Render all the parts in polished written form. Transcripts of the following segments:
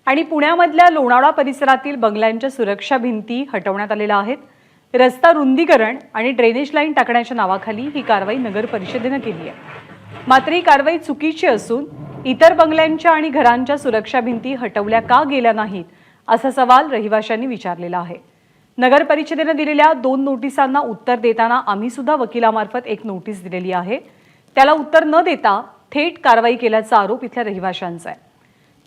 आणि पुण्यामधल्या लोणावळा परिसरातील बंगल्यांच्या सुरक्षा भिंती हटवण्यात आलेल्या आहेत. रस्ता रुंदीकरण आणि ड्रेनेज लाईन टाकण्याच्या नावाखाली ही कारवाई नगर परिषदेने केली आहे. मात्र ही कारवाई चुकीची असून इतर बंगल्यांच्या आणि घरांच्या सुरक्षा भिंती हटवल्या का गेल्या नाहीत असा सवाल रहिवाशांनी विचारलेला आहे. नगर परिषदेने दिलेल्या 2 नोटिसांना उत्तर देताना आम्ही सुद्धा वकिलामार्फत एक नोटीस दिलेली आहे. त्याला उत्तर न देता थेट कारवाई केल्याचा आरोप इथल्या रहिवाशांचा आहे.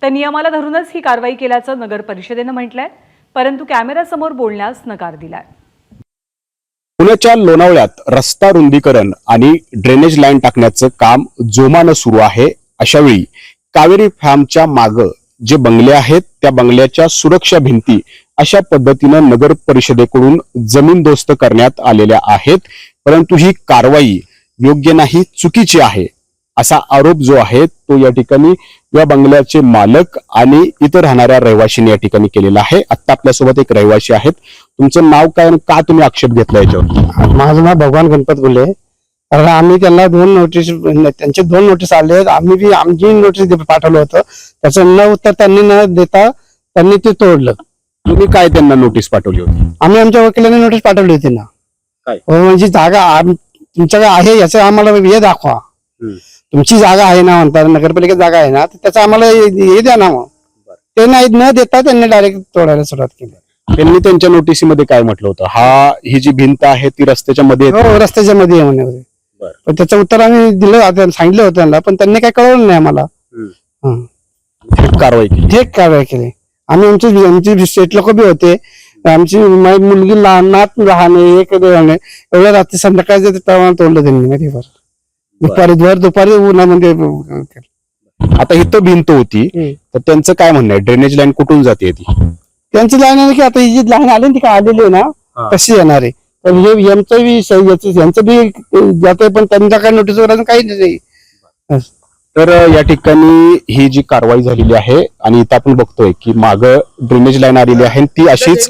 तर नियमाला धरूनच ही कारवाई केल्याचं नगर परिषदेने म्हटलंय, परंतु कॅमेऱ्यासमोर बोलण्यास नकार दिलाय. पुण्याच्या लोणावळ्यात रस्ता रुंदीकरण आणि ड्रेनेज लाईन टाकण्याचं काम जोमानं सुरू आहे. अशावेळी कावेरी फार्मच्या मागे जे बंगले आहेत त्या बंगल्याच्या सुरक्षा भिंती अशा पद्धतीनं नगर परिषदेकडून जमीनदोस्त करण्यात आलेल्या आहेत. परंतु ही कारवाई योग्य नाही, चुकीची आहे असा आरोप जो आहे तो या ठिकाणी या बंगल्याचे मालक आणि इतर राहणाऱ्या रहिवाशांनी या ठिकाणी केलेला आहे. आता आपल्यासोबत एक रहिवासी आहेत. तुमचं नाव काय आणि का तुम्ही आक्षेप घेतला याच्यावर? माझं नाव भगवान गणपत गुले. कारण आम्ही त्यांना 2 नोटीस, त्यांचे 2 नोटीस आले. आम्ही बी आमची नोटीस पाठवलं होतं, त्याचं न उत्तर त्यांनी न देता त्यांनी ते तोडलं. तुम्ही काय त्यांना नोटीस पाठवली होती? आम्ही आमच्या वकिलांनी नोटीस पाठवली होती ना. काय? म्हणजे जागा तुमच्याकडे आहे याचं आम्हाला हे दाखवा. तुमची जागा आहे ना म्हणतात, नगरपालिकेत जागा आहे ना, त्याचं आम्हाला हे द्या ना. मग ते नाही न देता त्यांनी डायरेक्ट तोडायला सुरुवात केली. त्यांनी त्यांच्या नोटिसीमध्ये काय म्हटलं होतं? ही जी भिंत आहे ती रस्त्याच्या मध्ये येते. हो, रस्त्याच्या मध्ये आहे म्हणे. पण त्याचं उत्तर आम्ही दिलं, सांगितलं होतं त्यांना, पण त्यांनी काय कळवलं नाही आम्हाला. कारवाई केली. थेट कारवाई केली. आम्ही आमची स्टेट लोक बी होते. आमची मुलगी लहान एवढ्या रात्री संध्याकाळचं तोडलं त्यांनी मध्ये. दुपारी उन्हामध्ये. आता इथं भिंत होती तर त्यांचं काय म्हणणं आहे? ड्रेनेज लाईन कुठून जाते ती? त्यांची लाईन आहे की आता ही जी लाईन आली ती काय आलेली आहे ना तशी येणार आहे. पण हे यांचं बी जाते, पण त्यांच्या काही नोटीस वगैरे काही नाही. तर या ठिकाणी ही जी कारवाई झालेली आहे आणि इथं आपण बघतोय की मागं ड्रेनेज लाईन आलेली आहे, ती अशीच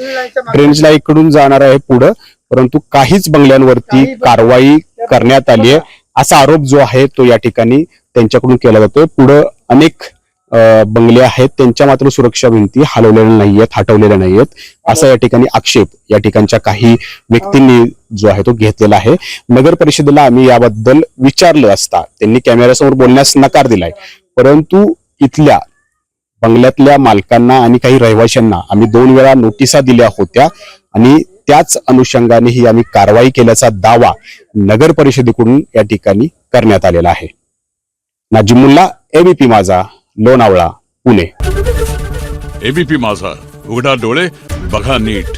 ड्रेनेज लाईन कडून जाणार आहे पुढं. परंतु काहीच बंगल्यांवरती कारवाई करण्यात आली आहे असा आरोप जो आहे तो या ठिकाणी त्यांच्याकडून केला जातोय. पुढं अनेक बंगले आहेत, त्यांच्या मात्र सुरक्षा भिंती हलवलेल्या नाहीयेत, हटवलेल्या नाहीयेत असा या ठिकाणी आक्षेप या ठिकाणच्या काही व्यक्तींनी जो आहे तो घेतलेला आहे. नगर परिषदेला आम्ही याबद्दल विचारलं असता त्यांनी कॅमेऱ्यासमोर बोलण्यास नकार दिलाय. परंतु इथल्या बंगल्यातल्या मालकांना आणि काही रहिवाशांना आम्ही 2 वेळा नोटिसा दिल्या होत्या आणि त्याच अनुषंगाने ही आम्ही कारवाई केल्याचा दावा नगर परिषदेकडून या ठिकाणी करण्यात आलेला आहे. नाजिमुल्ला, एबीपी माझा, लोणावळा, पुणे. एबीपी माझा, उघडा डोळे बघा नीट.